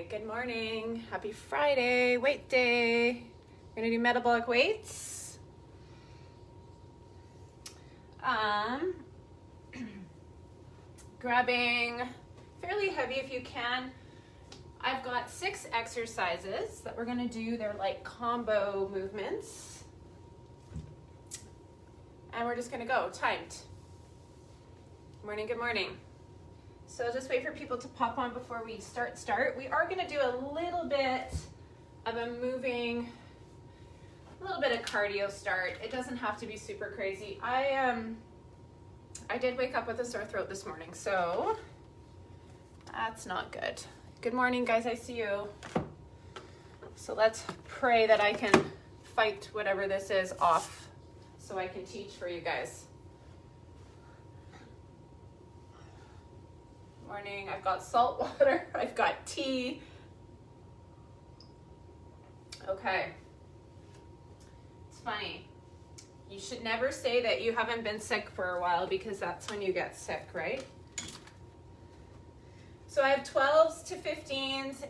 good morning. Happy Friday, weight day. We're gonna do metabolic weights. Grabbing fairly heavy if you can. I've got 6 exercises that we're gonna do. They're like combo movements. And we're just gonna go, timed. Morning, good morning. So I'll just wait for people to pop on before we start. We are gonna do a little bit of a little bit of cardio start. It doesn't have to be super crazy. I did wake up with a sore throat this morning, so that's not good. Good morning, guys, I see you. So let's pray that I can fight whatever this is off so I can teach for you guys. Morning, I've got salt water, I've got tea. Okay. It's funny. You should never say that you haven't been sick for a while because that's when you get sick, right? So I have 12s to 15s.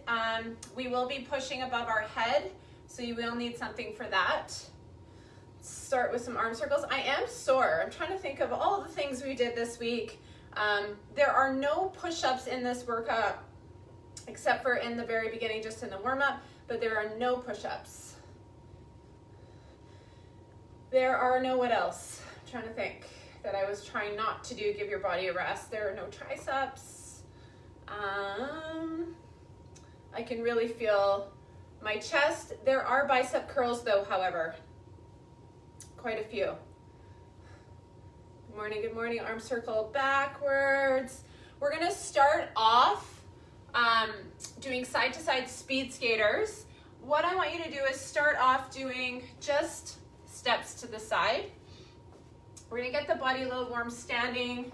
We will be pushing above our head, so you will need something for that. Start with some arm circles. I am sore. I'm trying to think of all the things we did this week. There are no push-ups in this workout except for in the very beginning, just in the warm-up, but there are no push-ups. There are no, what else? I'm trying to think that I was trying not to do, give your body a rest. There are no triceps. I can really feel my chest. There are bicep curls though, however, quite a few. Good morning, arm circle backwards. We're gonna start off doing side to side speed skaters. What I want you to do is start off doing just steps to the side. We're gonna get the body a little warm standing,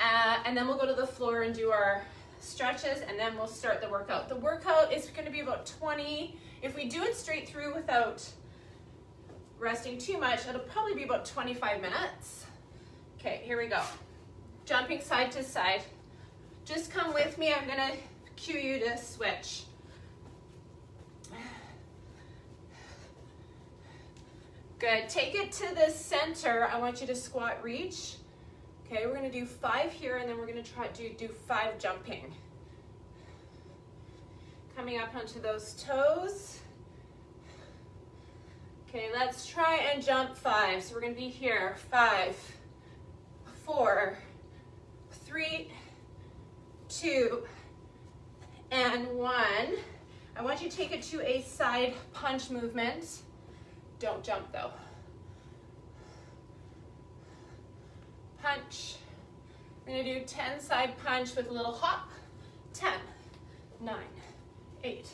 and then we'll go to the floor and do our stretches, and then we'll start the workout. The workout is gonna be about 20, if we do it straight through without resting too much, it'll probably be about 25 minutes. Okay, here we go. Jumping side to side. Just come with me. I'm gonna cue you to switch. Good, take it to the center. I want you to squat reach. Okay, we're gonna do 5 here, and then we're gonna try to do 5 jumping. Coming up onto those toes. Okay, let's try and jump 5. So we're gonna be here, 5, 4, 3, 2, and 1. I want you to take it to a side punch movement. Don't jump though. Punch. We're gonna do 10 side punch with a little hop. 10, 9, 8,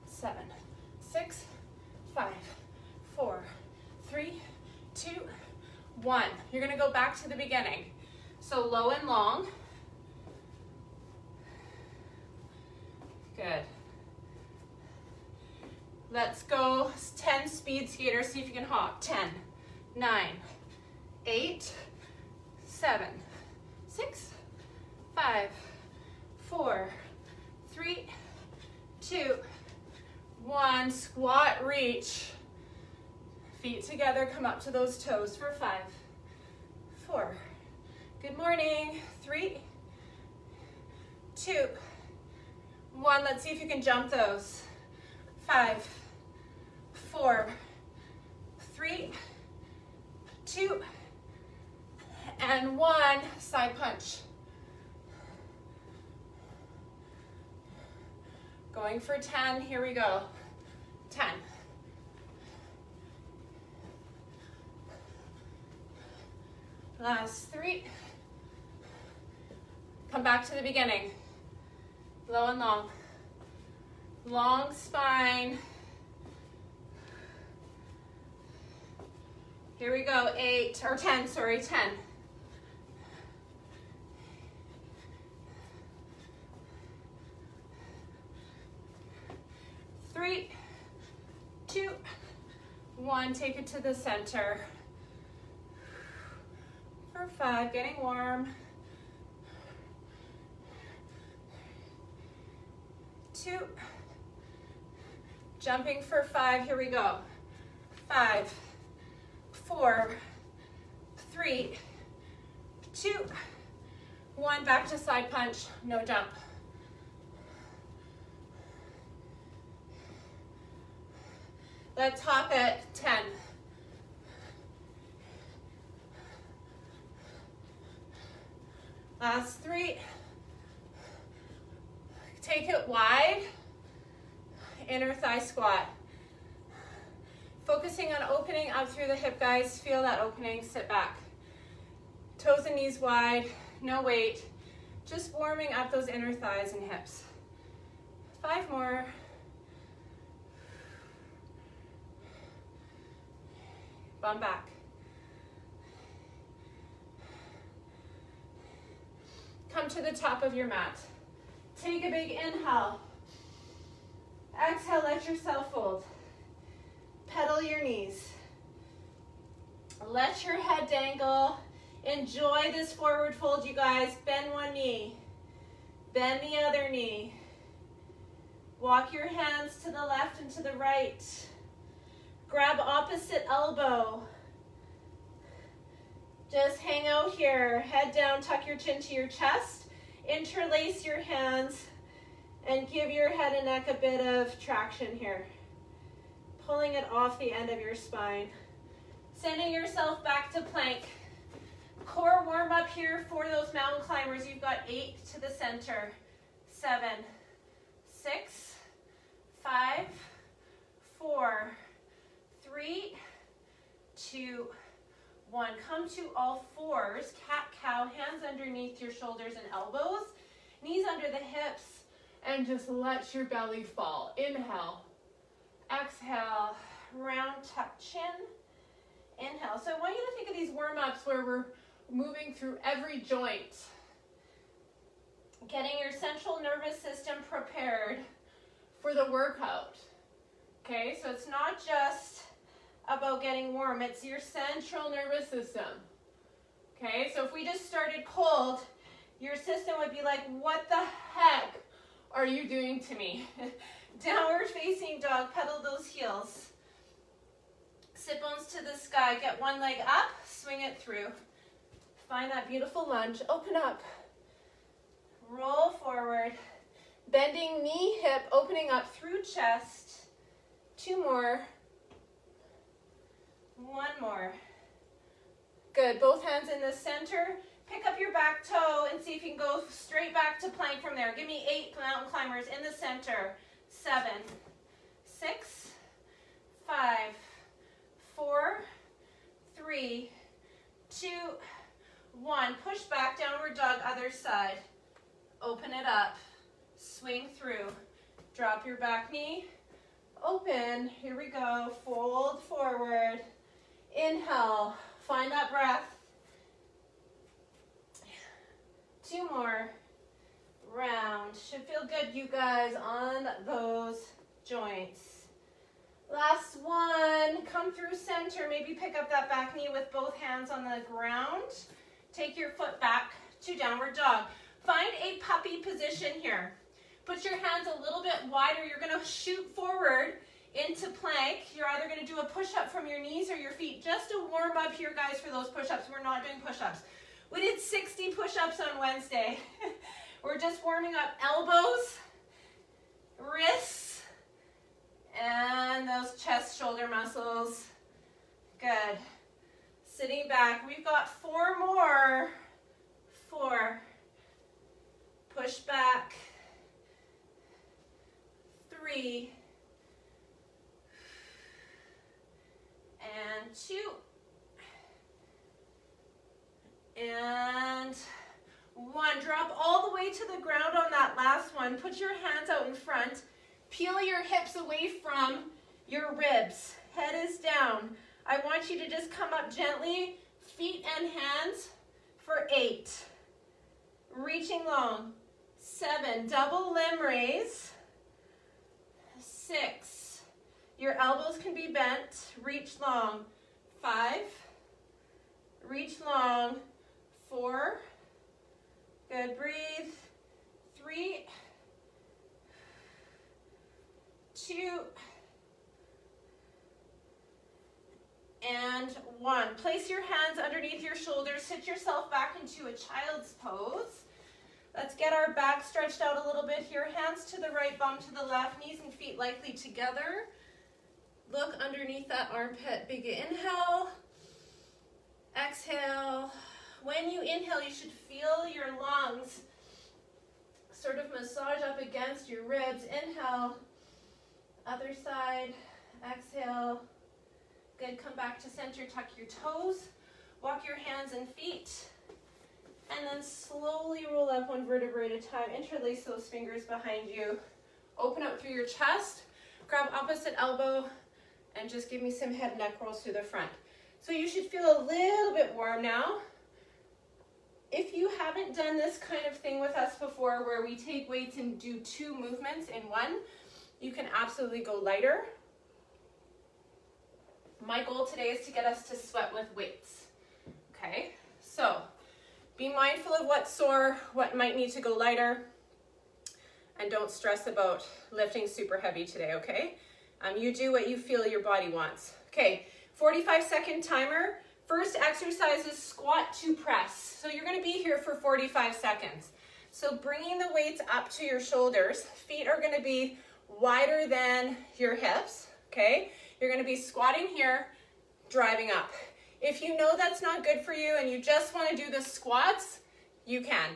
7, 6, 5, 4, 3, 2, 1. You're gonna go back to the beginning. So low and long. Good. Let's go 10 speed skaters. See if you can hop. 10, 9, 8, 7, 6, 5, 4, 3, 2, 1. Squat reach. Feet together, come up to those toes for 5, 4. Good morning. 3, 2, 1. Let's see if you can jump those. 5, 4, 3, 2, and 1. Side punch. Going for 10. Here we go. 10. Last 3. Come back to the beginning. Low and long. Long spine. Here we go. 8 or 10, sorry, 10. 3, 2, 1. Take it to the center. For 5, getting warm. 2. Jumping for 5, here we go. 5, 4, 3, 2, 1. Back to side punch, no jump. Let's hop at 10. Last 3. Take it wide. Inner thigh squat. Focusing on opening up through the hip, guys. Feel that opening, sit back. Toes and knees wide, no weight. Just warming up those inner thighs and hips. 5 more. Bum back. Come to the top of your mat. Take a big inhale. Exhale, let yourself fold. Pedal your knees. Let your head dangle. Enjoy this forward fold, you guys. Bend one knee. Bend the other knee. Walk your hands to the left and to the right. Grab opposite elbow. Just hang out here. Head down, tuck your chin to your chest. Interlace your hands and give your head and neck a bit of traction here. Pulling it off the end of your spine. Sending yourself back to plank. Core warm up here for those mountain climbers. You've got 8 to the center. 7, 6, 5, 4, 3, 2, 1. Come to all fours, cat-cow, hands underneath your shoulders and elbows, knees under the hips, and just let your belly fall. Inhale, exhale, round tuck chin, inhale. So I want you to think of these warm-ups where we're moving through every joint, getting your central nervous system prepared for the workout. Okay, so it's not just about getting warm, it's your central nervous system. Okay, so if we just started cold, your system would be like, what the heck are you doing to me? Downward facing dog, pedal those heels. Sit bones to the sky, get one leg up, swing it through. Find that beautiful lunge, open up. Roll forward, bending knee, hip, opening up through chest. 2 more. 1 more. Good, both hands in the center. Pick up your back toe and see if you can go straight back to plank from there. Give me 8 mountain climbers in the center. 7, 6, 5, 4, 3, 2, 1. Push back, downward dog, other side. Open it up. Swing through. Drop your back knee. Open. Here we go. Fold forward. Inhale. Find that breath. 2 more. Round. Should feel good, you guys, on those joints. Last one. Come through center. Maybe pick up that back knee with both hands on the ground. Take your foot back to downward dog. Find a puppy position here. Put your hands a little bit wider. You're going to shoot forward into plank. You're either going to do a push-up from your knees or your feet. Just a warm up here, guys, for those push-ups. We're not doing push-ups. We did 60 push-ups on Wednesday. We're just warming up elbows, wrists, and those chest shoulder muscles. Good. Sitting back. We've got 4 more. 4. Push back. 3. And 2. And 1. Drop all the way to the ground on that last one. Put your hands out in front. Peel your hips away from your ribs. Head is down. I want you to just come up gently, feet and hands, for 8. Reaching long. 7. Double limb raise. 6. Your elbows can be bent. Reach long. 5. Reach long. 4. Good. Breathe. 3. 2, and 1. Place your hands underneath your shoulders. Sit yourself back into a child's pose. Let's get our back stretched out a little bit here. Hands to the right, bum to the left, knees and feet likely together. Look underneath that armpit. Big inhale. Exhale. When you inhale, you should feel your lungs sort of massage up against your ribs. Inhale. Other side. Exhale. Good. Come back to center. Tuck your toes. Walk your hands and feet. And then slowly roll up one vertebrae at a time. Interlace those fingers behind you. Open up through your chest. Grab opposite elbow. And just give me some head neck rolls to the front. So you should feel a little bit warm now. If you haven't done this kind of thing with us before, where we take weights and do 2 movements in one, you can absolutely go lighter. My goal today is to get us to sweat with weights. Okay, so be mindful of what's sore, what might need to go lighter, and don't stress about lifting super heavy today, okay? You do what you feel your body wants. Okay, 45-second timer. First exercise is squat to press. So you're gonna be here for 45 seconds. So bringing the weights up to your shoulders, feet are gonna be wider than your hips, okay? You're gonna be squatting here, driving up. If you know that's not good for you and you just wanna do the squats, you can,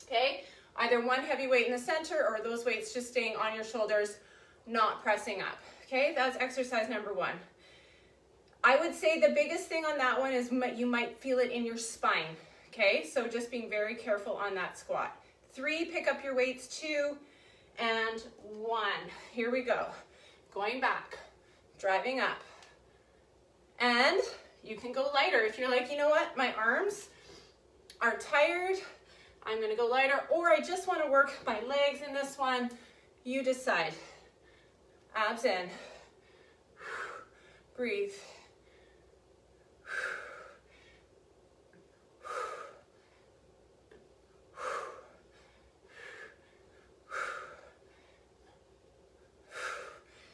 okay? Either one heavy weight in the center or those weights just staying on your shoulders, not pressing up, okay? That's exercise number 1. I would say the biggest thing on that one is you might feel it in your spine, okay? So just being very careful on that squat. 3, pick up your weights, 2, and 1. Here we go. Going back, driving up. And you can go lighter. If you're like, you know what, my arms are tired, I'm gonna go lighter, or I just wanna work my legs in this one, you decide. Abs in. Breathe.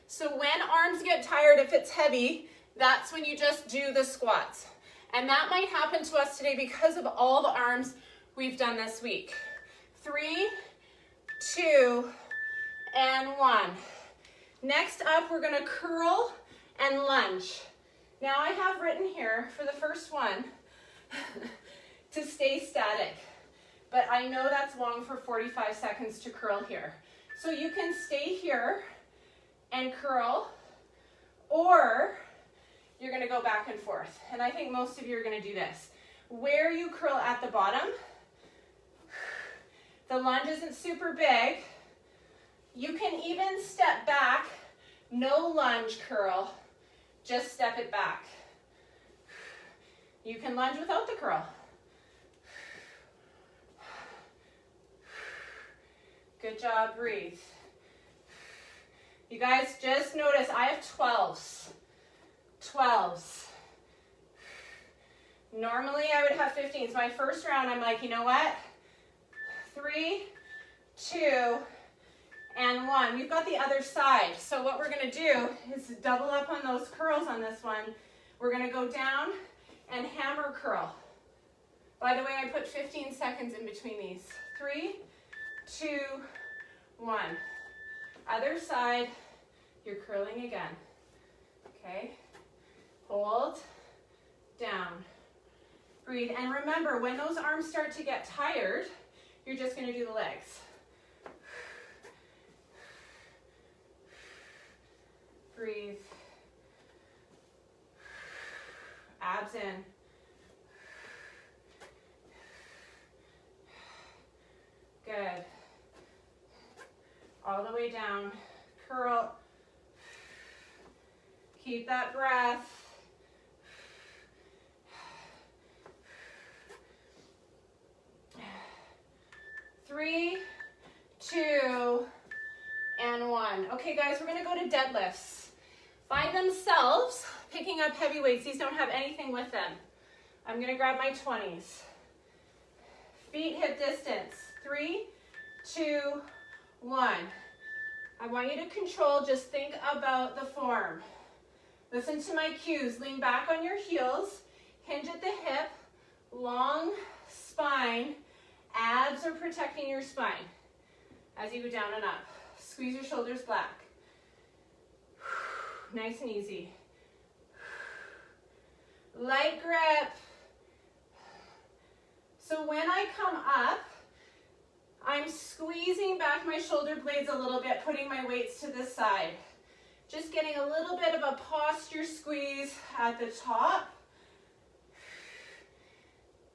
So when arms get tired, if it's heavy, that's when you just do the squats. And that might happen to us today because of all the arms we've done this week. 3, 2, and 1. Next up, we're gonna curl and lunge. Now I have written here for the first one to stay static, but I know that's long for 45 seconds to curl here. So you can stay here and curl, or you're gonna go back and forth. And I think most of you are gonna do this. Where you curl at the bottom, the lunge isn't super big. You can even step back, no lunge curl, just step it back. You can lunge without the curl. Good job, breathe. You guys just notice I have 12s. 12s. Normally I would have 15s. My first round I'm like, you know what? 3, 2, and 1. We've got the other side. So what we're gonna do is double up on those curls on this one. We're gonna go down and hammer curl. By the way, I put 15 seconds in between these. 3, 2, 1. Other side, you're curling again. Okay, hold, down, breathe. And remember, when those arms start to get tired, you're just gonna do the legs. Breathe. Abs in. Good. All the way down. Curl. Keep that breath. Three, 2, and 1. Okay, guys, we're gonna go to deadlifts. By themselves, picking up heavy weights. These don't have anything with them. I'm gonna grab my 20s. Feet hip distance. 3, 2, 1. I want you to control, just think about the form. Listen to my cues. Lean back on your heels, hinge at the hip, long spine, abs are protecting your spine as you go down and up. Squeeze your shoulders back. Nice and easy. Light grip. So when I come up, I'm squeezing back my shoulder blades a little bit, putting my weights to the side. Just getting a little bit of a posture squeeze at the top.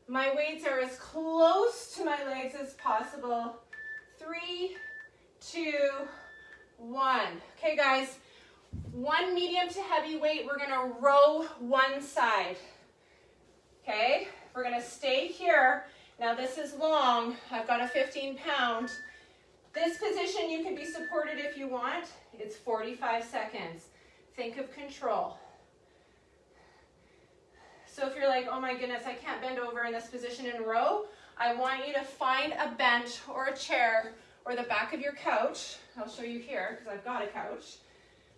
My weights are as close to my legs as possible. 3, 2, 1. Okay, guys, one medium to heavy weight. We're gonna row one side. Okay, we're gonna stay here. Now this is long. I've got a 15-pound. This position you can be supported if you want. It's 45 seconds. Think of control. So if you're like, oh my goodness, I can't bend over in this position and row, I want you to find a bench or a chair or the back of your couch. I'll show you here because I've got a couch.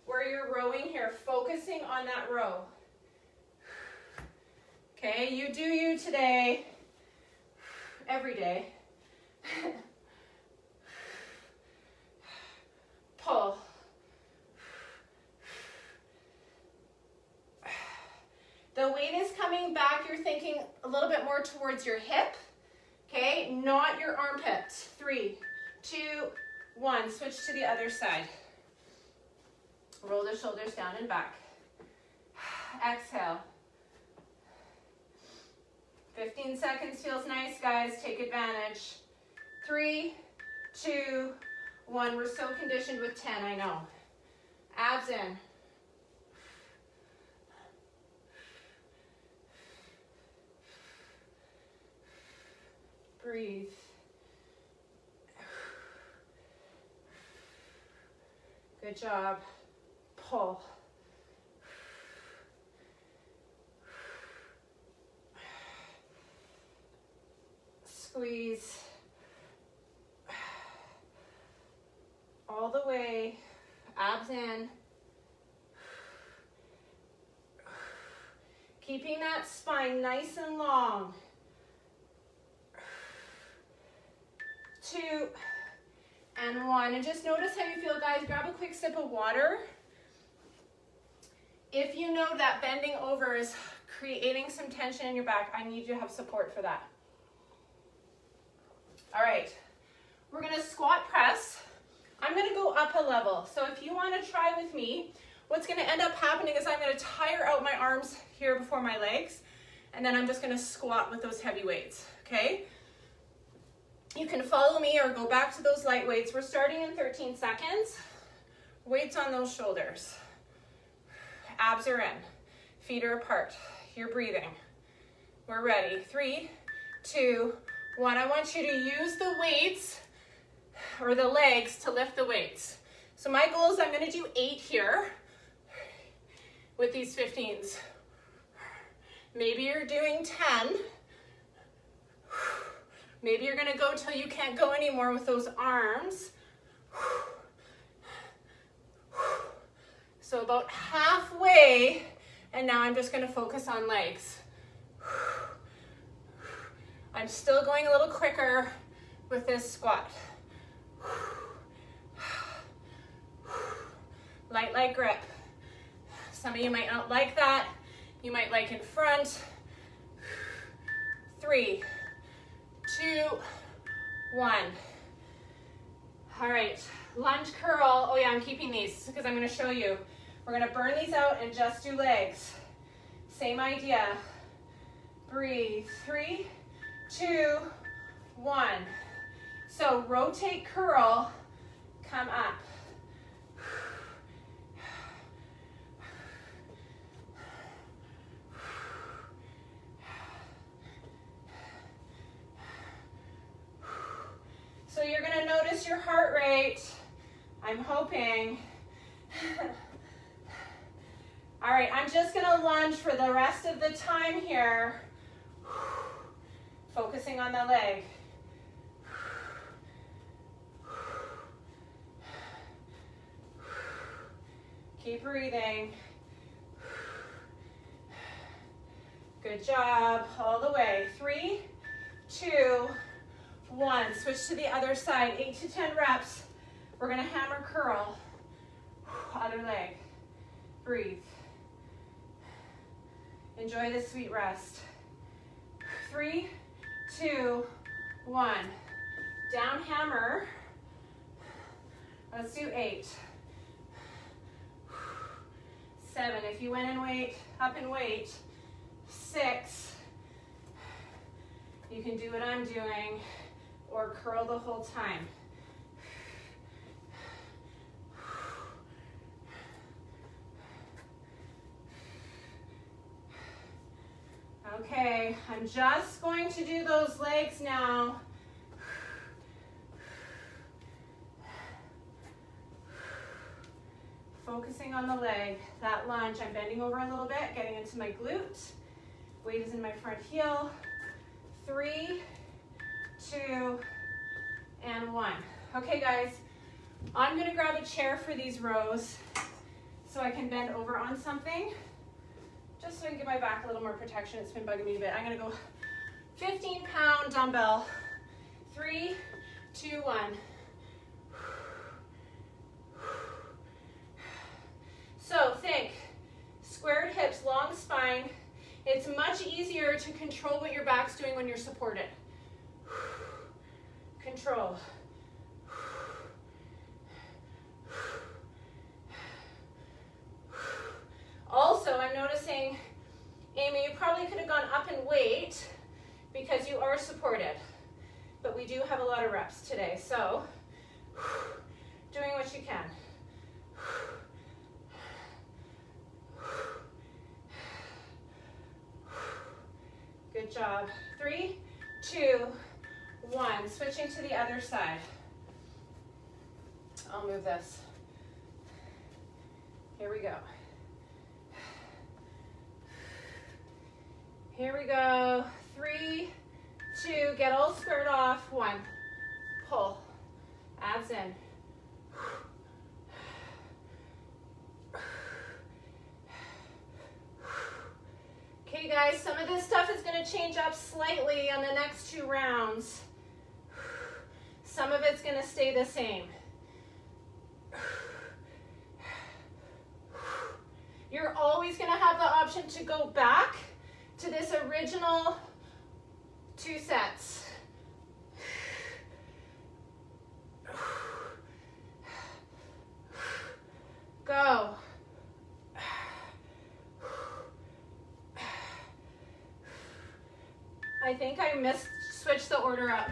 Where you're rowing here, focusing on that row. Okay, you do you today, every day. Pull. The weight is coming back. You're thinking a little bit more towards your hip, okay? Not your armpits. 3, 2, 1. Switch to the other side. Roll the shoulders down and back. Exhale. 15 seconds feels nice, guys. Take advantage. 3, 2, 1. We're so conditioned with 10, I know. Abs in. Breathe. Good job. Pull. Squeeze. All the way. Abs in. Keeping that spine nice and long. 2 and 1. And just notice how you feel, guys. Grab a quick sip of water. If you know that bending over is creating some tension in your back, I need you to have support for that. All right, we're gonna squat press. I'm gonna go up a level. So if you wanna try with me, what's gonna end up happening is I'm gonna tire out my arms here before my legs, and then I'm just gonna squat with those heavy weights, okay? You can follow me or go back to those light weights. We're starting in 13 seconds. Weights on those shoulders. Abs are in. Feet are apart. You're breathing. We're ready. 3, 2, 1. I want you to use the weights or the legs to lift the weights. So my goal is I'm going to do 8 here with these 15s. Maybe you're doing 10. Maybe you're gonna go till you can't go anymore with those arms. So about halfway, and now I'm just gonna focus on legs. I'm still going a little quicker with this squat. Light grip. Some of you might not like that. You might like in front. 3, 2, 1. All right, lunge curl. Oh yeah, I'm keeping these because I'm gonna show you. We're gonna burn these out and just do legs. Same idea. Breathe. 3, 2, 1. So rotate, curl, come up. So you're going to notice your heart rate. I'm hoping. All right, I'm just going to lunge for the rest of the time here. Focusing on the leg. Keep breathing. Good job, all the way. 3, 2, 1. Switch to the other side, 8 to 10 reps. We're gonna hammer curl. Other leg, breathe. Enjoy this sweet rest. 3, 2, 1. Down hammer. Let's do 8. 7, if you went in weight, up in weight. 6, you can do what I'm doing or curl the whole time. Okay, I'm just going to do those legs now. Focusing on the leg, that lunge. I'm bending over a little bit, getting into my glute. Weight is in my front heel. 3, 2, and 1. Okay, guys, I'm gonna grab a chair for these rows so I can bend over on something, just so I can give my back a little more protection. It's been bugging me a bit. I'm gonna go 15-pound dumbbell. 3, 2, 1. So think, squared hips, long spine. It's much easier to control what your back's doing when you're supported. Control. Also, I'm noticing, Amy, you probably could have gone up in weight because you are supported, but we do have a lot of reps today, so doing what you can. Good job. 3, 2, 1. Switching to the other side. I'll move this. Here we go. Here we go. 3, 2, get all squared off. 1, pull, abs in. Okay, guys, some of this stuff is going to change up slightly on the next 2 rounds. Some of it's going to stay the same. You're always going to have the option to go back to this original 2 sets. Go. I think I switched the order up,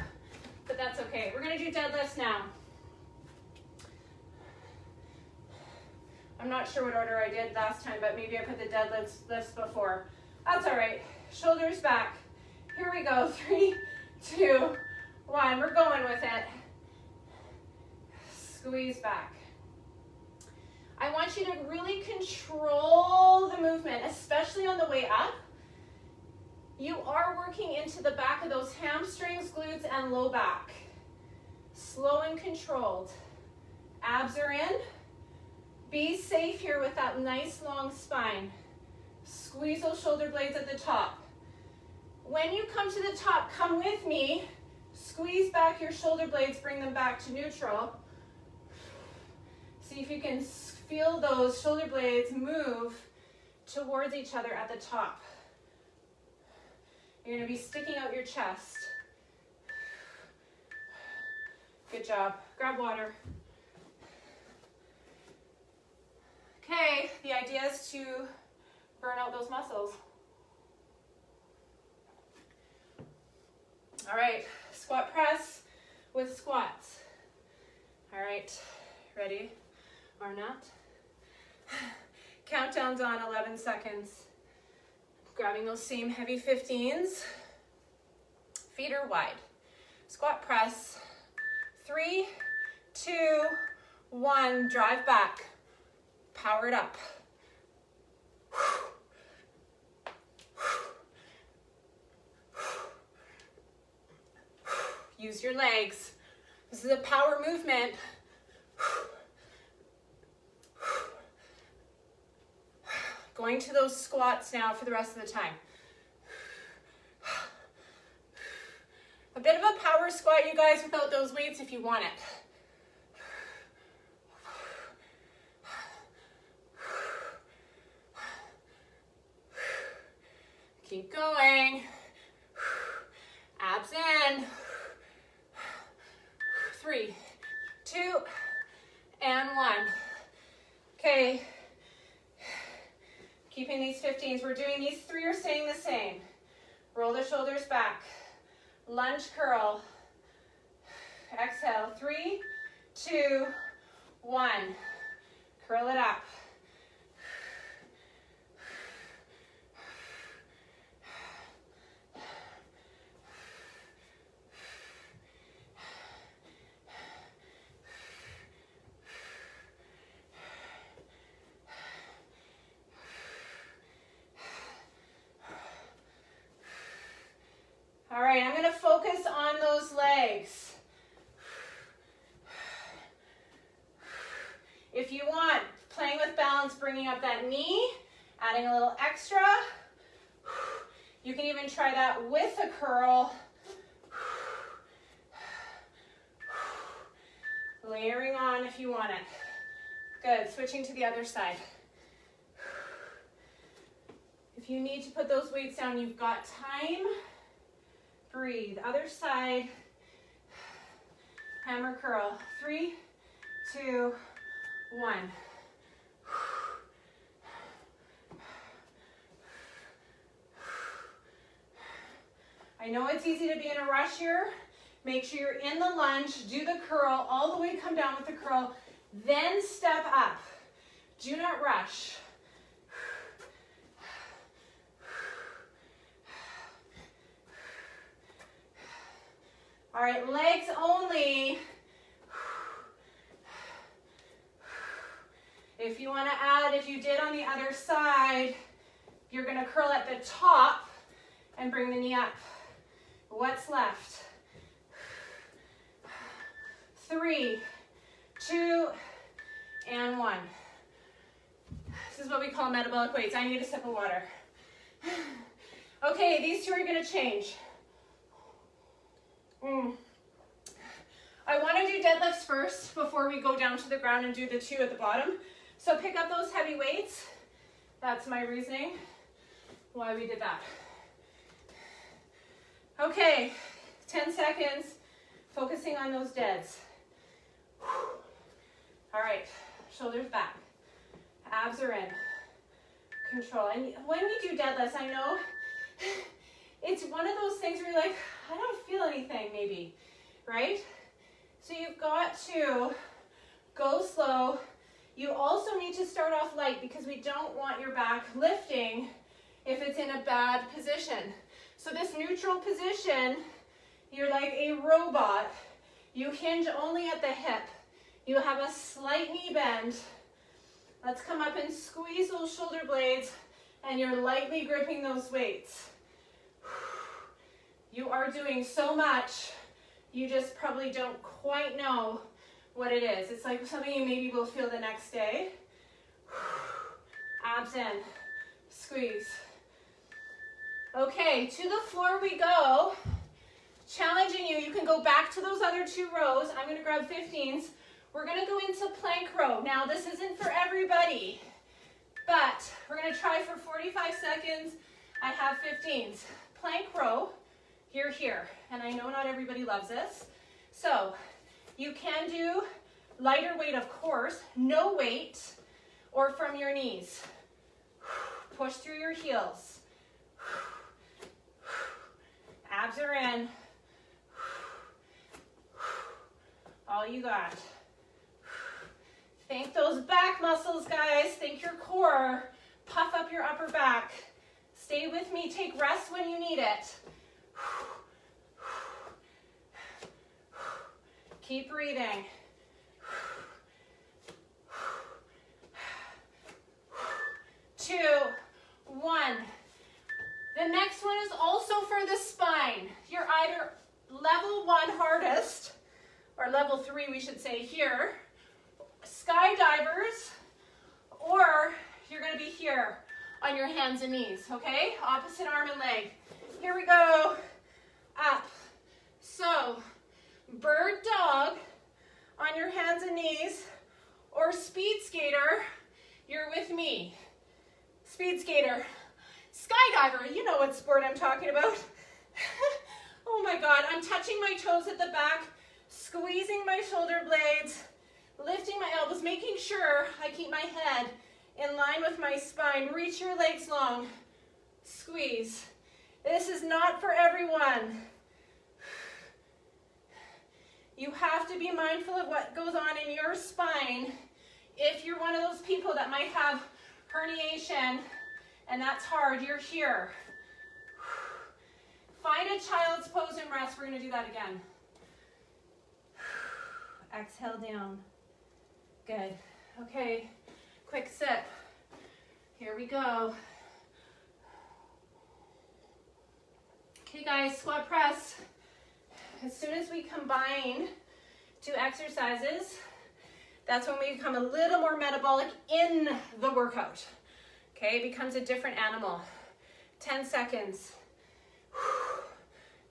but that's okay. We're gonna do deadlifts now. I'm not sure what order I did last time, but maybe I put the deadlifts before. That's all right. Shoulders back. Here we go. 3, 2, 1. We're going with it. Squeeze back. I want you to really control the movement, especially on the way up. You are working into the back of those hamstrings, glutes, and low back. Slow and controlled. Abs are in. Be safe here with that nice long spine. Squeeze those shoulder blades at the top. When you come to the top, come with me. Squeeze back your shoulder blades, bring them back to neutral. See if you can feel those shoulder blades move towards each other at the top. You're going to be sticking out your chest. Good job. Grab water. Okay, the idea is to burn out those muscles. All right, squat press with squats. All right, ready or not? Countdown's on, 11 seconds. Grabbing those same heavy 15s. Feet are wide. Squat press. 3, 2, 1. Drive back. Power it up. Use your legs. This is a power movement. going to those squats now for the rest of the time. A bit of a power squat, you guys, without those weights if you want it. Keep going. Abs in. 3, 2, and 1. Okay. Keeping these 15s. We're doing these 3 are staying the same. Roll the shoulders back. Lunge curl. Exhale. 3, 2, 1. Curl it up. All right, I'm going to focus on those legs. If you want, playing with balance, bringing up that knee, adding a little extra. You can even try that with a curl. Layering on if you want it. Good, switching to the other side. If you need to put those weights down, you've got time. Breathe. Other side. Hammer curl. 3, 2, 1. I know it's easy to be in a rush here. Make sure you're in the lunge. Do the curl. All the way come down with the curl. Then step up. Do not rush. All right, legs only. If you want to add, if you did on the other side, you're going to curl at the top and bring the knee up. What's left? 3, 2, and 1. This is what we call metabolic weights. I need a sip of water. Okay, these two are going to change. I want to do deadlifts first before we go down to the ground and do the 2 at the bottom. So pick up those heavy weights. That's my reasoning why we did that. Okay, 10 seconds, focusing on those deads. All right, shoulders back, abs are in, control. And when we do deadlifts, I know it's one of those things where you're like, I don't feel anything maybe, right? So you've got to go slow. You also need to start off light because we don't want your back lifting if it's in a bad position. So this neutral position, you're like a robot. You hinge only at the hip. You have a slight knee bend. Let's come up and squeeze those shoulder blades, and you're lightly gripping those weights. You are doing so much, you just probably don't quite know what it is. It's like something you maybe will feel the next day. Abs in, squeeze. Okay, to the floor we go. Challenging you, you can go back to those other 2 rows. I'm gonna grab 15s. We're gonna go into plank row. Now this isn't for everybody, but we're gonna try for 45 seconds. I have 15s. Plank row. You're here, and I know not everybody loves this. So you can do lighter weight, of course, no weight, or from your knees. Push through your heels. Abs are in. All you got. Think those back muscles, guys. Think your core. Puff up your upper back. Stay with me. Take rest when you need it. Keep breathing. 2, 1. The next one is also for the spine. You're either level 1 hardest, or level 3 we should say here, skydivers, or you're going to be here on your hands and knees, okay? Opposite arm and leg. Here we go. Up. So, bird dog on your hands and knees, or speed skater, you're with me. Speed skater. Skydiver, you know what sport I'm talking about. Oh my God, I'm touching my toes at the back, squeezing my shoulder blades, lifting my elbows, making sure I keep my head in line with my spine. Reach your legs long. Squeeze. This is not for everyone. You have to be mindful of what goes on in your spine if you're one of those people that might have herniation and that's hard. You're here. Find a child's pose and rest. We're going to do that again. Exhale down. Good. Okay, quick sip. Here we go. Okay guys, squat press. As soon as we combine two exercises, that's when we become a little more metabolic in the workout. Okay, it becomes a different animal. 10 seconds.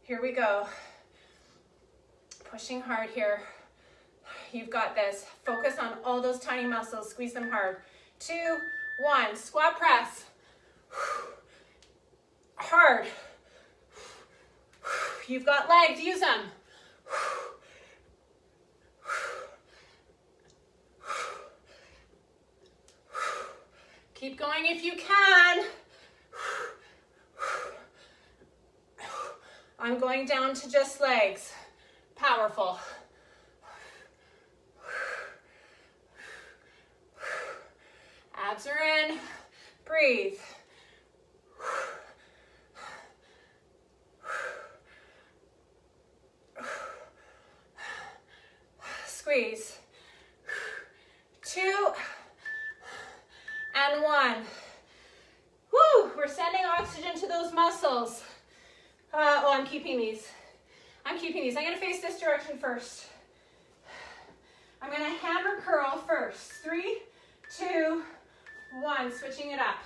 Here we go. Pushing hard here. You've got this. Focus on all those tiny muscles. Squeeze them hard. 2, 1. Squat press. Hard. You've got legs. Use them. Keep going if you can. I'm going down to just legs. Powerful. Abs are in. Breathe. Squeeze. 2 and 1. Woo! We're sending oxygen to those muscles. Oh, I'm keeping these. I'm keeping these. I'm going to face this direction first. I'm going to hammer curl first. 3, 2, 1. Switching it up.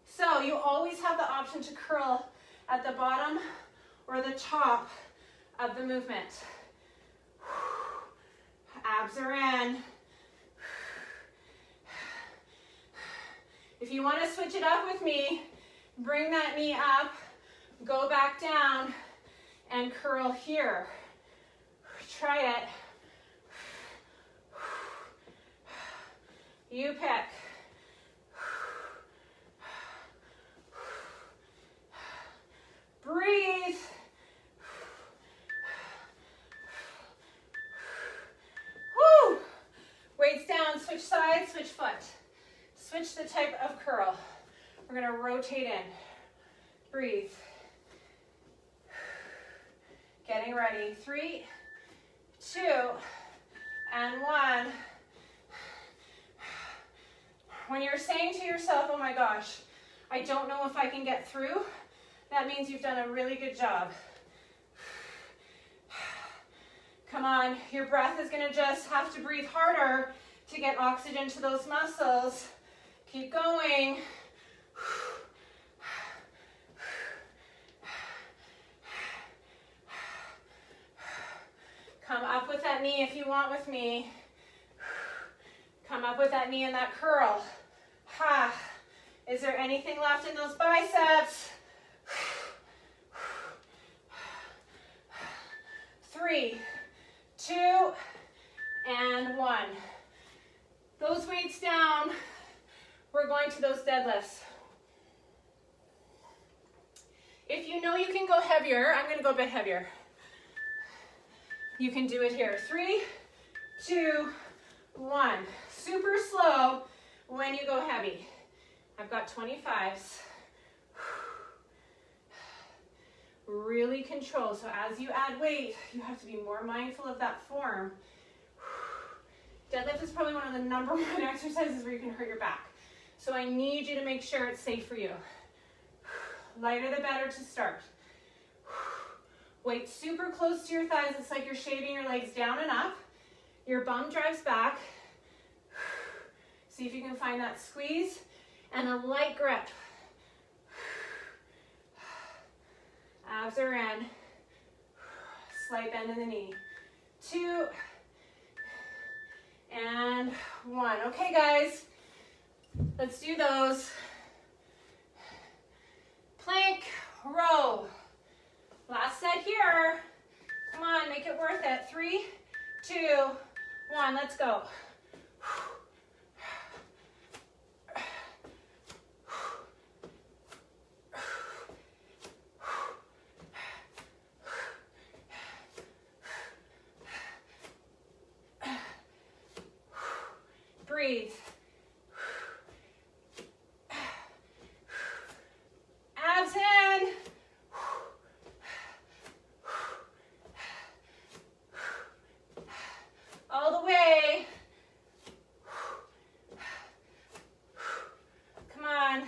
So you always have the option to curl at the bottom or the top of the movement. Abs are in. If you want to switch it up with me, bring that knee up, go back down, and curl here. Try it. You pick. Breathe. Woo! Weights down, switch sides, switch foot. Switch the type of curl. We're going to rotate in. Breathe. Getting ready. 3, 2, and 1. When you're saying to yourself, oh my gosh, I don't know if I can get through, that means you've done a really good job. Come on, your breath is going to just have to breathe harder to get oxygen to those muscles. Keep going. Come up with that knee if you want with me. Come up with that knee and that curl. Ha. Is there anything left in those biceps? 3, 2, and 1. Those weights down. We're going to those deadlifts. If you know you can go heavier, I'm going to go a bit heavier. You can do it here. 3, 2, 1. Super slow when you go heavy. I've got 25s. Really control. So as you add weight, you have to be more mindful of that form. Deadlift is probably one of the #1 exercises where you can hurt your back. So I need you to make sure it's safe for you. Lighter the better to start. Weight super close to your thighs. It's like you're shaving your legs down and up. Your bum drives back. See if you can find that squeeze and a light grip. Abs are in. Slight bend in the knee. 2 and 1. Okay, guys, let's do those. Plank, row. Last set here. Come on, make it worth it. 3, 2, 1, let's go. Breathe. Abs in. All the way. Come on.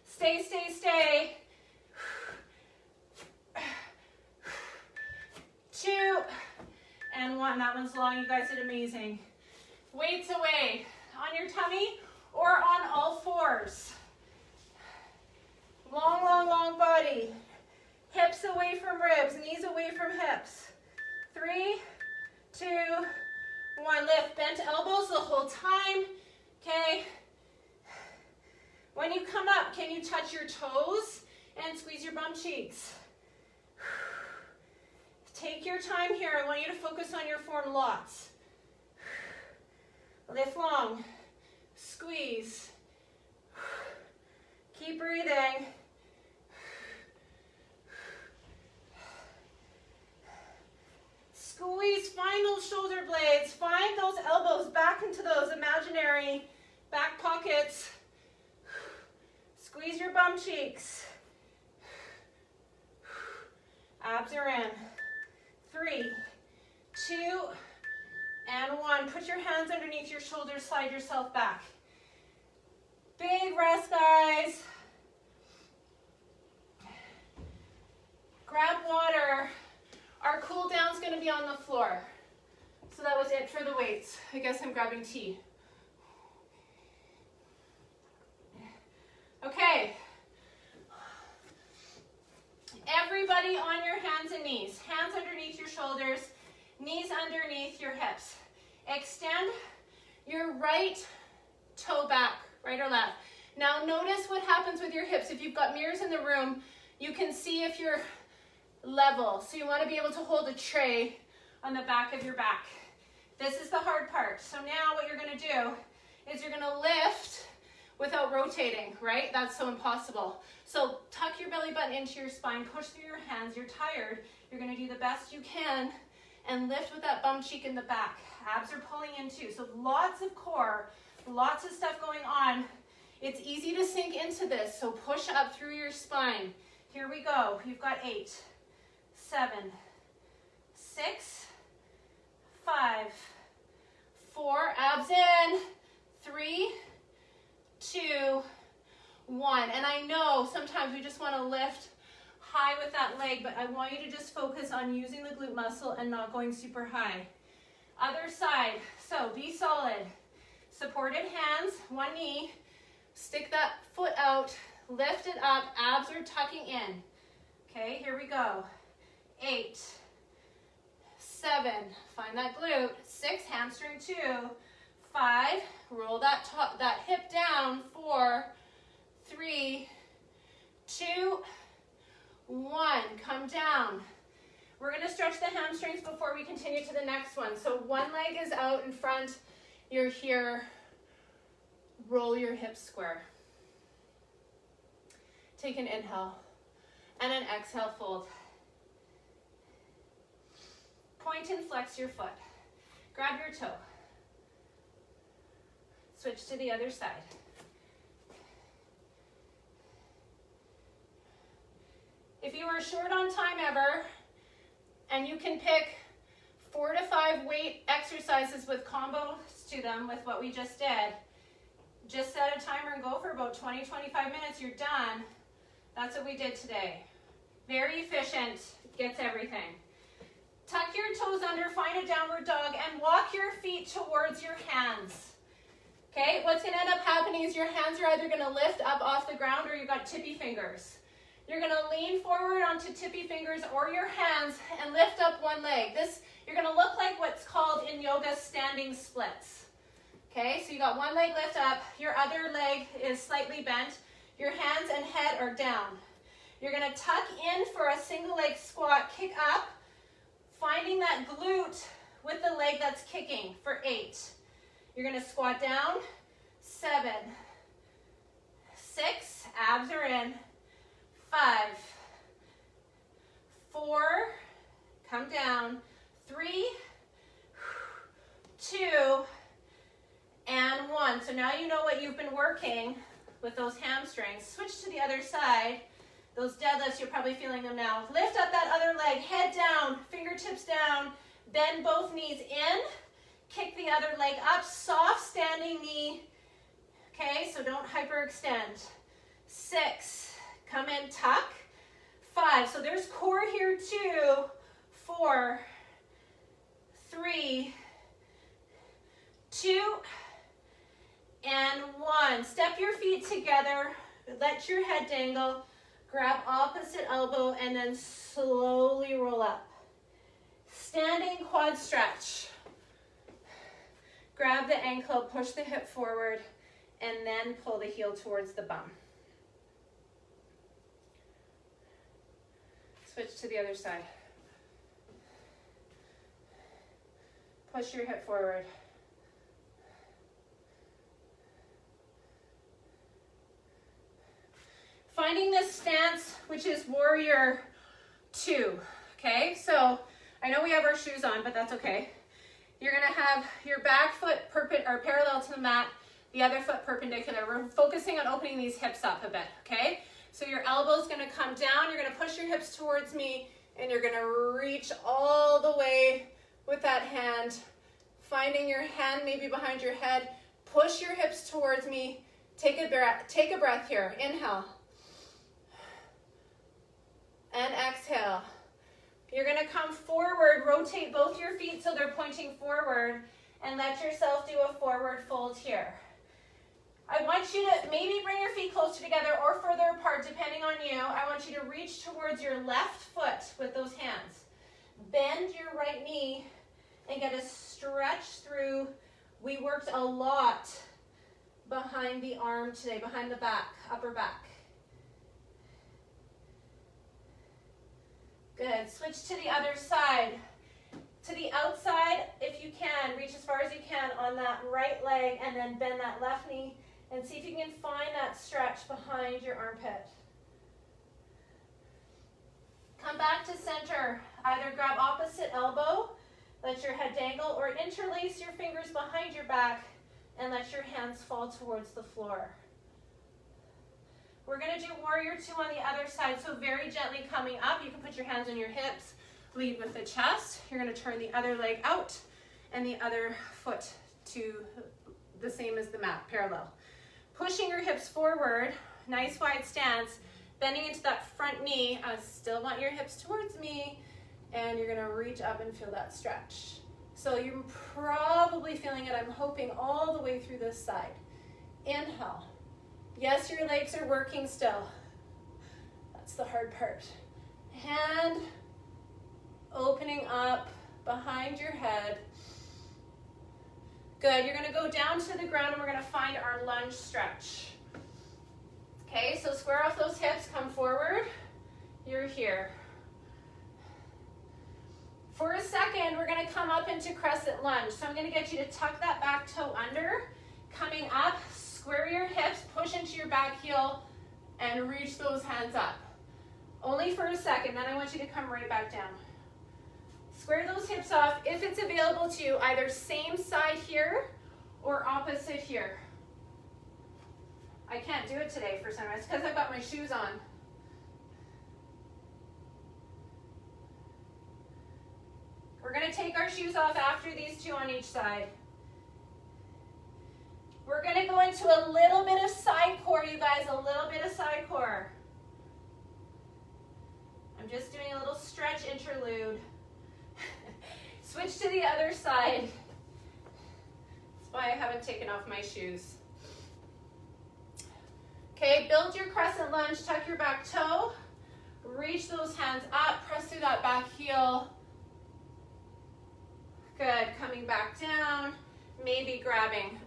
Stay, stay, stay. 2 and 1. That one's long. You guys did amazing. Weights away on your tummy or on all fours. Long, long, long body. Hips away from ribs, knees away from hips. 3, 2, 1. Lift, bent elbows the whole time. Okay. When you come up, can you touch your toes and squeeze your bum cheeks? Take your time here. I want you to focus on your form lots. Lift long, squeeze, keep breathing. Squeeze, find those shoulder blades, find those elbows back into those imaginary back pockets. Squeeze your bum cheeks. Abs are in. 3, 2, and 1. Put your hands underneath your shoulders, slide yourself back. Big rest, guys. Grab water. Our cool down's going to be on the floor. So that was it for the weights. I guess I'm grabbing tea. Okay. Everybody on your hands and knees. Hands underneath your shoulders. Knees underneath your hips. Extend your right toe back, right or left. Now notice what happens with your hips. If you've got mirrors in the room, you can see if you're level. So you want to be able to hold a tray on the back of your back. This is the hard part. So now what you're going to do is you're going to lift without rotating, right? That's so impossible. So tuck your belly button into your spine, push through your hands. You're tired. You're going to do the best you can and lift with that bum cheek in the back. Abs are pulling in too. So lots of core, lots of stuff going on. It's easy to sink into this. So push up through your spine. Here we go. You've got 8, 7, 6, 5, 4, abs in, 3, 2, 1. And I know sometimes we just want to lift high with that leg, but I want you to just focus on using the glute muscle and not going super high. Other side. So be solid. Supported hands, one knee. Stick that foot out, lift it up, abs are tucking in. Okay, here we go. 8, 7, find that glute. 6, hamstring 2, 5, roll that hip down. 4, 3, 2, 1, come down. We're going to stretch the hamstrings before we continue to the next one. So one leg is out in front, you're here, roll your hips square. Take an inhale and an exhale, fold. Point and flex your foot. Grab your toe. Switch to the other side. If you are short on time ever, and you can pick 4 to 5 weight exercises with combos to them with what we just did, just set a timer and go for about 20, 25 minutes, you're done. That's what we did today. Very efficient, gets everything. Tuck your toes under, find a downward dog, and walk your feet towards your hands. Okay, what's gonna end up happening is your hands are either gonna lift up off the ground or you've got tippy fingers. You're gonna lean forward onto tippy fingers or your hands and lift up one leg. You're gonna look like what's called in yoga standing splits. Okay, so you got one leg lift up, your other leg is slightly bent, your hands and head are down. You're gonna tuck in for a single leg squat, kick up, finding that glute with the leg that's kicking for 8. You're gonna squat down, 7, 6, abs are in, 5, 4, come down, 3, 2, and 1. So now you know what you've been working with those hamstrings. Switch to the other side. Those deadlifts, you're probably feeling them now. Lift up that other leg, head down, fingertips down, bend both knees in, kick the other leg up, soft standing knee. Okay, so don't hyperextend. 6, come in, tuck. 5, so there's core here too. 4, 3, 2, and 1. Step your feet together, let your head dangle, grab opposite elbow, and then slowly roll up. Standing quad stretch. Grab the ankle, push the hip forward, and then pull the heel towards the bum. Switch to the other side. Push your hip forward. Finding this stance, which is warrior 2, okay? So I know we have our shoes on, but that's okay. You're gonna have your back foot parallel to the mat, the other foot perpendicular. We're focusing on opening these hips up a bit, okay? So your elbow's gonna come down, you're gonna push your hips towards me, and you're gonna reach all the way with that hand, finding your hand maybe behind your head. Push your hips towards me. Take a breath here. Inhale. And exhale. You're gonna come forward, rotate both your feet so they're pointing forward, and let yourself do a forward fold here. I want you to maybe bring your feet closer together or further apart, depending on you. I want you to reach towards your left foot with those hands. Bend your right knee and get a stretch through. We worked a lot behind the arm today, behind the back, upper back. Good. Switch to the other side. To the outside, if you can, reach as far as you can on that right leg and then bend that left knee and see if you can find that stretch behind your armpit. Come back to center. Either grab opposite elbow, let your head dangle, or interlace your fingers behind your back and let your hands fall towards the floor. We're going to do warrior 2 on the other side, so very gently coming up. You can put your hands on your hips, lead with the chest. You're going to turn the other leg out and the other foot to the same as the mat, parallel. Pushing your hips forward, nice wide stance, bending into that front knee. I still want your hips towards me, and you're going to reach up and feel that stretch. So you're probably feeling it, I'm hoping, all the way through this side. Inhale. Yes, your legs are working still. That's the hard part. Hand opening up behind your head. Good. You're going to go down to the ground and we're going to find our lunge stretch. Okay, so square off those hips, come forward. You're here. For a second, we're going to come up into crescent lunge. So I'm going to get you to tuck that back toe under, coming up. Square your hips, push into your back heel, and reach those hands up. Only for a second, then I want you to come right back down. Square those hips off, if it's available to you, either same side here or opposite here. I can't do it today for some reason. It's because I've got my shoes on. We're going to take our shoes off after these 2 on each side. We're going to go into a little bit of side core, you guys, a little bit of side core. I'm just doing a little stretch interlude. Switch to the other side. That's why I haven't taken taking off my shoes. Okay, build your crescent lunge, tuck your back toe, reach those hands up, press through that back heel. Good, coming back down, maybe grabbing.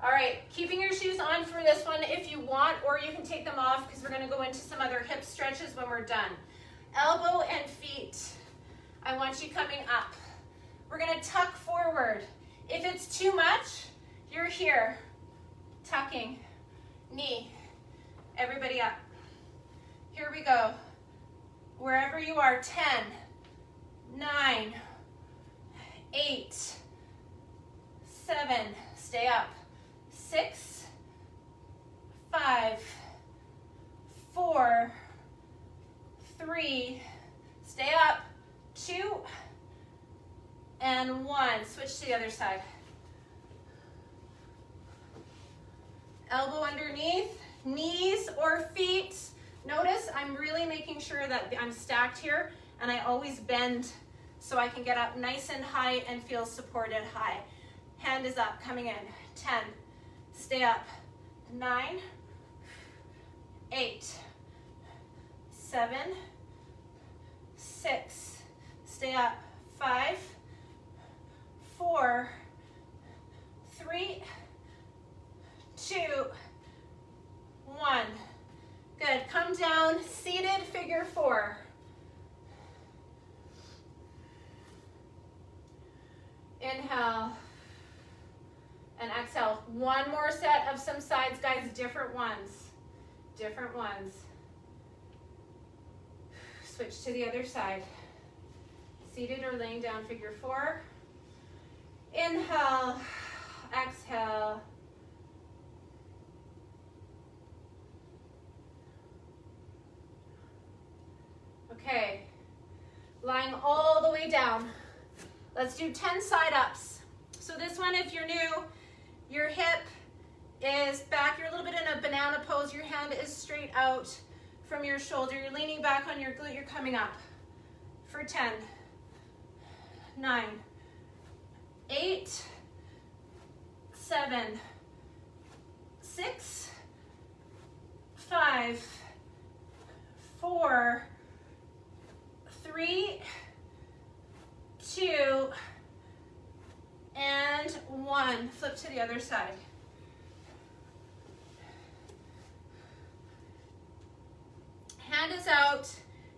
All right, keeping your shoes on for this one if you want, or you can take them off because we're gonna go into some other hip stretches when we're done. Elbow and feet. I want you coming up. We're gonna tuck forward. If it's too much, you're here, tucking, knee, everybody up. Here we go. Wherever you are, 10, 9, 8, 7, stay up, 6, 5, 4, 3, stay up, 2, and 1. Switch to the other side. Elbow underneath, knees or feet. Notice I'm really making sure that I'm stacked here, and I always bend so I can get up nice and high and feel supported high. Hand is up, coming in. 10, stay up. 9, 8, 7, 6, stay up. 5, 4, 3, 2, 1. Good, come down, seated figure 4. Inhale and exhale. One more set of some sides, guys, different ones. Different ones. Switch to the other side. Seated or laying down, figure 4. Inhale, exhale. Okay, lying all the way down. Let's do 10 side ups. So this one, if you're new, your hip is back. You're a little bit in a banana pose. Your hand is straight out from your shoulder. You're leaning back on your glute. You're coming up for 10, 9, 8, 7, 6, 5, 4, 3, 2, and 1. Flip to the other side. Hand is out.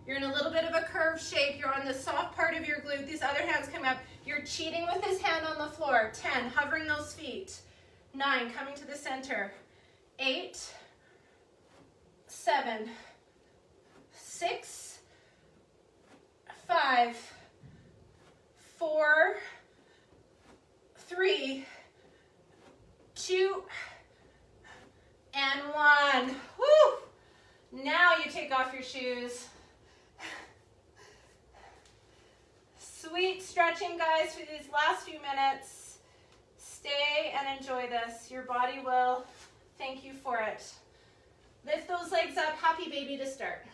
You're in a little bit of a curved shape. You're on the soft part of your glute. These other hands come up. You're cheating with this hand on the floor. 10, hovering those feet. 9, coming to the center. 8, 7, 6, 5, 4, 3, 2, and 1. Woo! Now you take off your shoes. Sweet stretching, guys, for these last few minutes. Stay and enjoy this. Your body will thank you for it. Lift those legs up. Happy baby to start.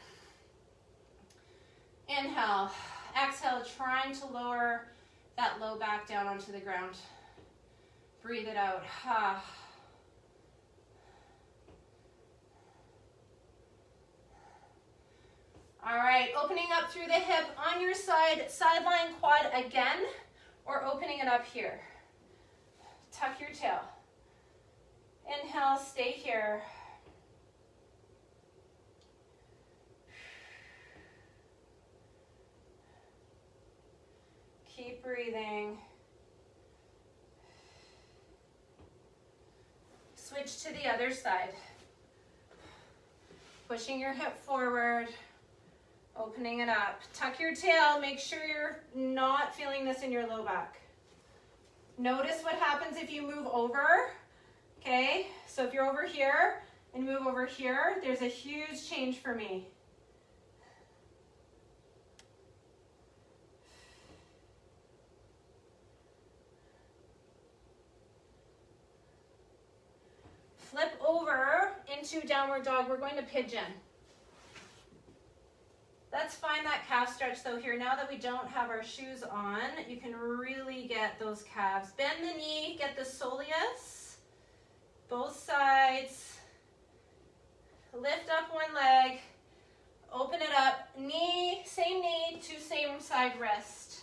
Inhale. Exhale, trying to lower that low back down onto the ground. Breathe it out. All right, opening up through the hip on your side, sideline quad again, or opening it up here. Tuck your tail. Inhale, stay here. Keep breathing. Switch to the other side. Pushing your hip forward. Opening it up. Tuck your tail. Make sure you're not feeling this in your low back. Notice what happens if you move over. Okay, so if you're over here and move over here, there's a huge change for me. Flip over into downward dog. We're going to pigeon. Let's find that calf stretch though here. Now that we don't have our shoes on, you can really get those calves. Bend the knee, get the soleus, both sides. Lift up one leg, open it up, knee to same side wrist.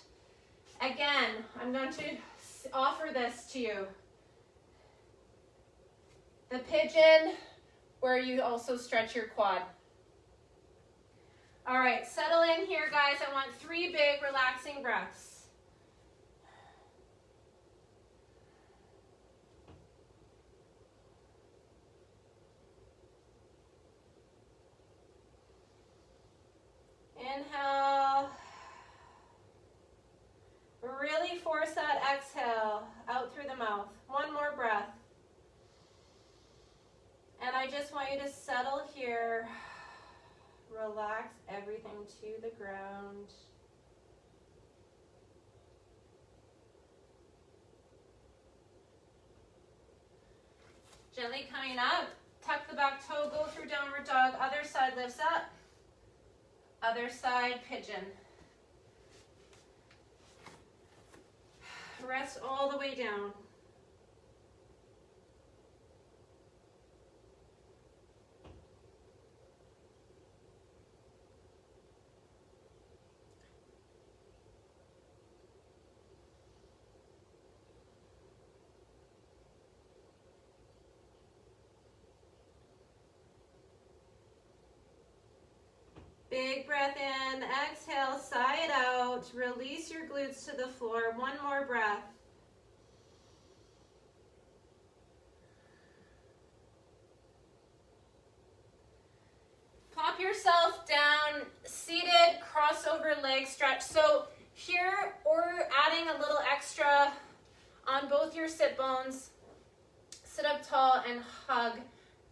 Again, I'm going to offer this to you. The pigeon, where you also stretch your quad. All right, settle in here, guys. I want 3 big relaxing breaths. Inhale. Really force that exhale out through the mouth. One more breath. And I just want you to settle here. Relax everything to the ground. Gently coming up. Tuck the back toe, go through downward dog. Other side lifts up. Other side pigeon. Rest all the way down. Big breath in, exhale, sigh it out, release your glutes to the floor. One more breath. Plop yourself down, seated, crossover leg stretch. So here we're adding a little extra on both your sit bones. Sit up tall and hug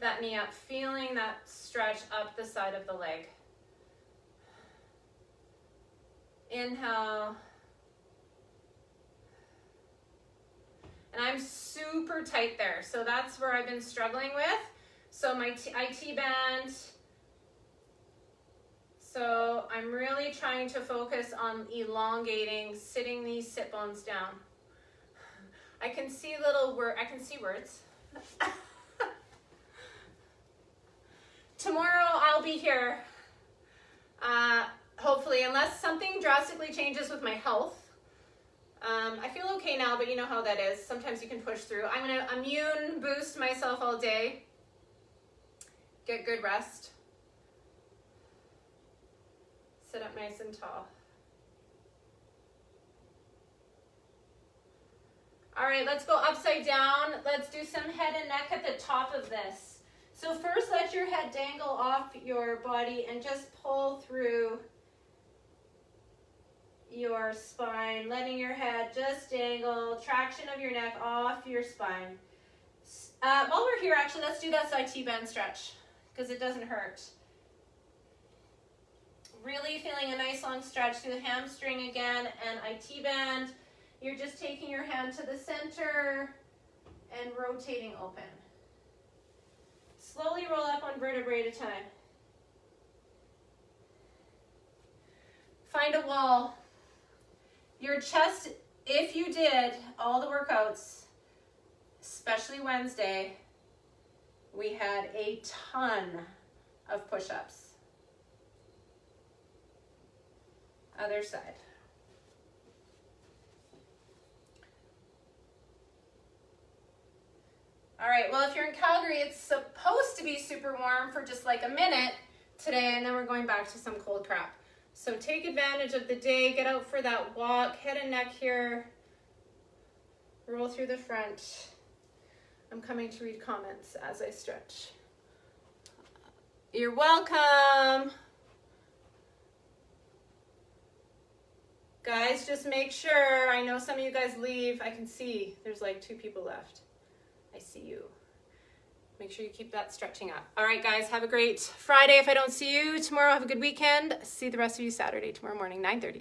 that knee up, feeling that stretch up the side of the leg. Inhale. And I'm super tight there, so that's where I've been struggling with. So my IT band. So I'm really trying to focus on elongating, sitting these sit bones down. I can see words. Tomorrow I'll be here. Hopefully, unless something drastically changes with my health. I feel okay now, but you know how that is. Sometimes you can push through. I'm going to immune boost myself all day. Get good rest. Sit up nice and tall. All right, let's go upside down. Let's do some head and neck at the top of this. So first, let your head dangle off your body and just pull through your spine, letting your head just dangle, traction of your neck off your spine. While we're here, actually, let's do that side T-band stretch because it doesn't hurt. Really feeling a nice long stretch through the hamstring again and IT band. You're just taking your hand to the center and rotating open. Slowly roll up one vertebrae at a time. Find a wall. Your chest, if you did all the workouts, especially Wednesday, we had a ton of push-ups. Other side. All right, well, if you're in Calgary, it's supposed to be super warm for just like a minute today, and then we're going back to some cold crap. So take advantage of the day, get out for that walk, head and neck here, roll through the front. I'm coming to read comments as I stretch. You're welcome. Guys, just make sure, I know some of you guys leave, I can see there's like 2 people left. I see you. Make sure you keep that stretching up. All right, guys, have a great Friday. If I don't see you tomorrow, have a good weekend. See the rest of you Saturday, tomorrow morning, 9:30.